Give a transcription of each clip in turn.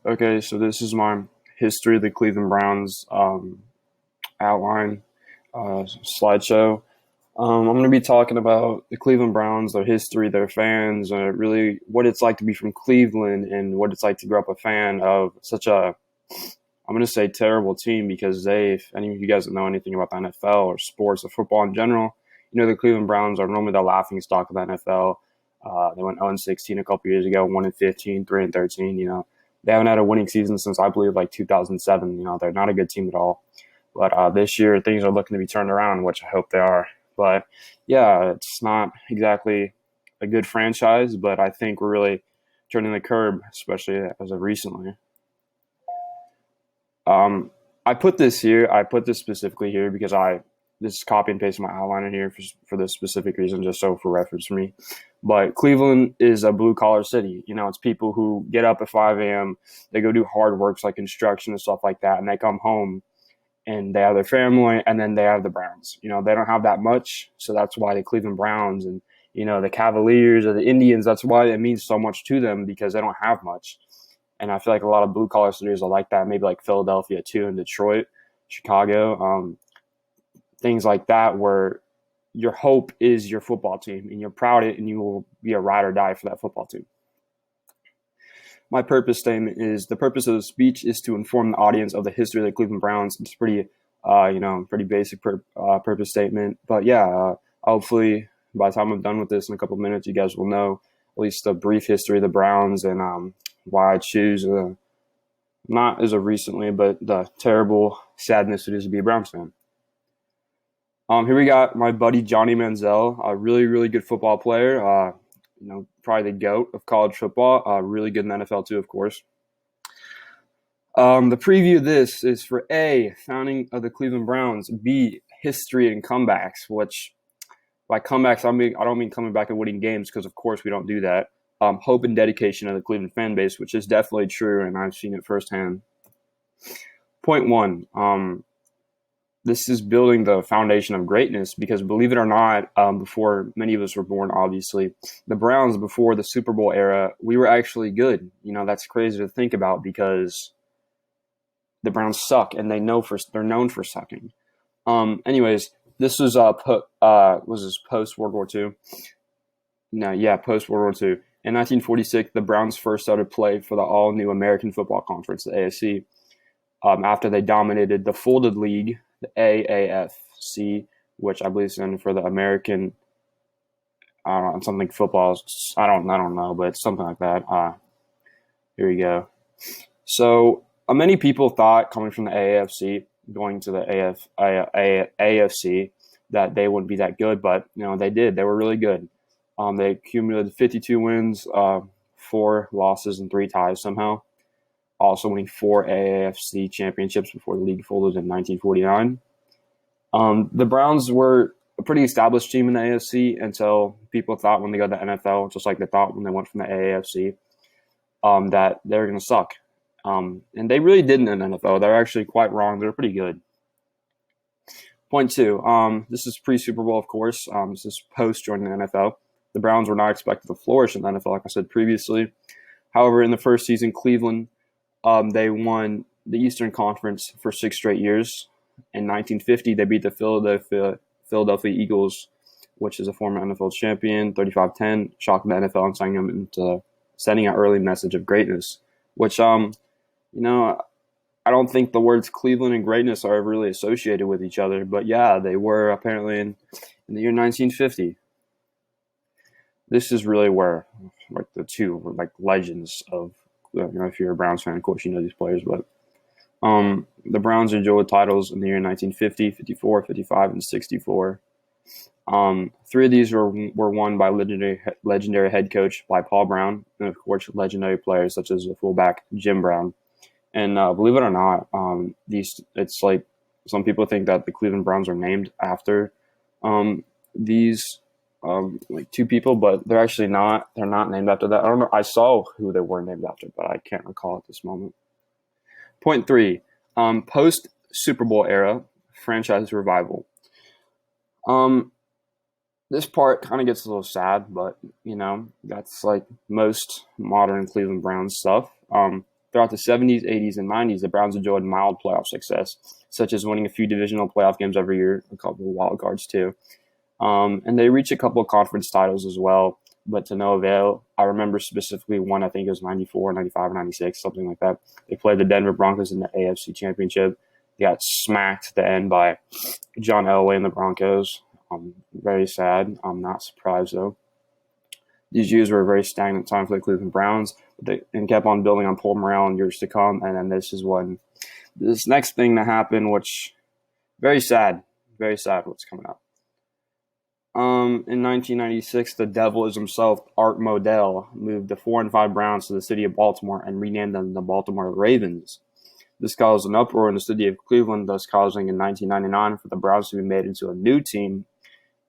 Okay, so this is my history of the Cleveland Browns outline slideshow. I'm going to be talking about the Cleveland Browns, their history, their fans, really what it's like to be from Cleveland and what it's like to grow up a fan of such a, I'm going to say terrible team because if any of you guys don't know anything about the NFL or sports or football in general, the Cleveland Browns are normally the laughing stock of the NFL. They went 0-16 a couple years ago, 1-15, 3-13. They haven't had a winning season since I believe like 2007. They're not a good team at all. But this year things are looking to be turned around, which I hope they are. But yeah, it's not exactly a good franchise, but I think we're really turning the curb, especially as of recently. Um, I put this here. I put this specifically here because this is copy and paste my outline in here for this specific reason, just so for reference for me. But Cleveland is a blue collar city. It's people who get up at 5 a.m. They go do hard works like construction and stuff like that, and they come home and they have their family, and then they have the Browns. They don't have that much, so that's why the Cleveland Browns and the Cavaliers or the Indians. That's why it means so much to them because they don't have much. And I feel like a lot of blue collar cities are like that. Maybe like Philadelphia too, and Detroit, Chicago, things like that, where your hope is your football team, and you're proud of it, and you will be a ride or die for that football team. My purpose statement is the purpose of the speech is to inform the audience of the history of the Cleveland Browns. It's pretty, pretty basic purpose statement. But yeah, hopefully by the time I'm done with this in a couple of minutes, you guys will know at least the brief history of the Browns and why I choose, not as of recently, but the terrible sadness it is to be a Browns fan. Here we got my buddy Johnny Manziel, a really, really good football player. Probably the GOAT of college football. Really good in the NFL too, of course. The preview of this is for A, founding of the Cleveland Browns, B, history and comebacks, which by comebacks, I don't mean coming back and winning games because, of course, we don't do that. Hope and dedication of the Cleveland fan base, which is definitely true, and I've seen it firsthand. Point one, this is building the foundation of greatness because, believe it or not, before many of us were born, obviously, the Browns, before the Super Bowl era, we were actually good. That's crazy to think about because the Browns suck, and they're known for sucking. Anyways, this was this post World War II? No, yeah, post World War II. In 1946, the Browns first started play for the all-new American Football Conference, the AFC, after they dominated the folded league, the AAFC, which I believe stands for the American, I don't know, something football. I don't know, but it's something like that. Here we go. So many people thought coming from the AAFC, going to the AFC, that they wouldn't be that good, but they did. They were really good. They accumulated 52 wins, 4 losses, and 3 ties somehow. Also winning 4 AAFC championships before the league folded in 1949. The Browns were a pretty established team in the AFC until people thought when they got to the NFL, just like they thought when they went from the AAFC, that they were going to suck. And they really didn't in the NFL. They're actually quite wrong. They're pretty good. Point 2, this is pre-Super Bowl, of course. This is post joining the NFL. The Browns were not expected to flourish in the NFL, like I said previously. However, in the first season, Cleveland, they won the Eastern Conference for 6 straight years. In 1950, they beat the Philadelphia Eagles, which is a former NFL champion, 35-10, shocking the NFL and sending them into sending an early message of greatness, which, I don't think the words Cleveland and greatness are really associated with each other, but yeah, they were apparently in the year 1950. This is really where like the two like legends of if you're a Browns fan, of course you know these players, but the Browns enjoyed titles in the year 1950, 54, 55, and 64. 3 of these were won by legendary head coach by Paul Brown, and of course legendary players such as the fullback Jim Brown. And believe it or not, it's like some people think that the Cleveland Browns are named after these like 2 people, but they're actually not. They're not named after that. I don't know. I saw who they were named after, but I can't recall at this moment. Point 3, post Super Bowl era franchise revival. This part kind of gets a little sad, but that's like most modern Cleveland Browns stuff. throughout the 70s, 80s, and 90s, the Browns enjoyed mild playoff success, such as winning a few divisional playoff games every year, a couple of wild cards too. And they reached a couple of conference titles as well, but to no avail. I remember specifically one, I think it was 94, 95, or 96, something like that. They played the Denver Broncos in the AFC Championship. They got smacked at the end by John Elway and the Broncos. Very sad. I'm not surprised, though. These years were a very stagnant time for the Cleveland Browns, and kept on building on poor morale in years to come. And then this next thing that happened, which very sad what's coming up. In 1996, the Devil is himself, Art Modell, moved the 4-5 Browns to the city of Baltimore and renamed them the Baltimore Ravens. This caused an uproar in the city of Cleveland, thus causing in 1999 for the Browns to be made into a new team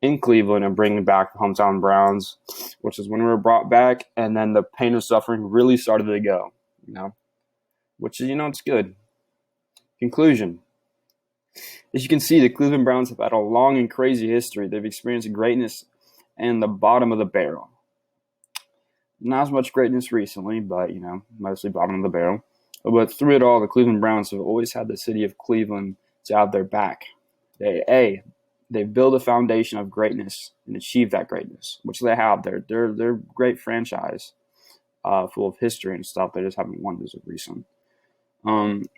in Cleveland and bringing back the hometown Browns, which is when we were brought back, and then the pain and suffering really started to go, which is, it's good. Conclusion. As you can see, the Cleveland Browns have had a long and crazy history. They've experienced greatness and the bottom of the barrel. Not as much greatness recently, but, mostly bottom of the barrel. But through it all, the Cleveland Browns have always had the city of Cleveland to have their back. They build a foundation of greatness and achieve that greatness, which they have. They're a great franchise, full of history and stuff. They just haven't won as of recent.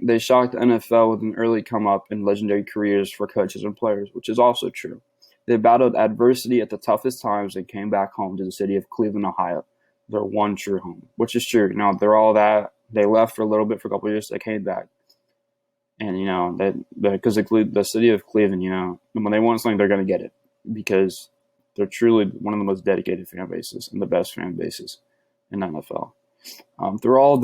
They shocked the NFL with an early come-up and legendary careers for coaches and players, which is also true. They battled adversity at the toughest times and came back home to the city of Cleveland, Ohio, their one true home, which is true. They're all that. They left for a little bit for a couple of years. They came back. And, because the city of Cleveland, when they want something, they're going to get it because they're truly one of the most dedicated fan bases and the best fan bases in the NFL. Through all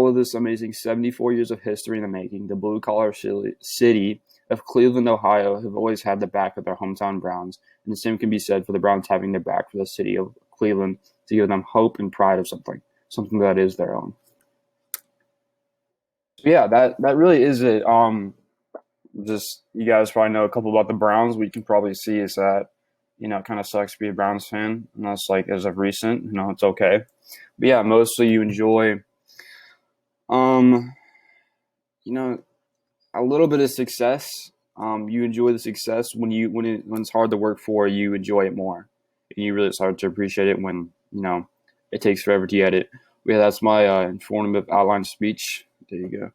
of this amazing 74 years of history in the making, the blue-collar city of Cleveland, Ohio, have always had the back of their hometown Browns, and the same can be said for the Browns having their back for the city of Cleveland to give them hope and pride of something that is their own. So yeah, that really is it. Just you guys probably know a couple about the Browns. What you can probably see is that it kind of sucks to be a Browns fan, and that's as of recent. It's okay, but yeah, mostly you enjoy. A little bit of success. You enjoy the success when it's hard to work for. You enjoy it more, and you really start to appreciate it when it takes forever to get it. But yeah, that's my informative outline speech. There you go.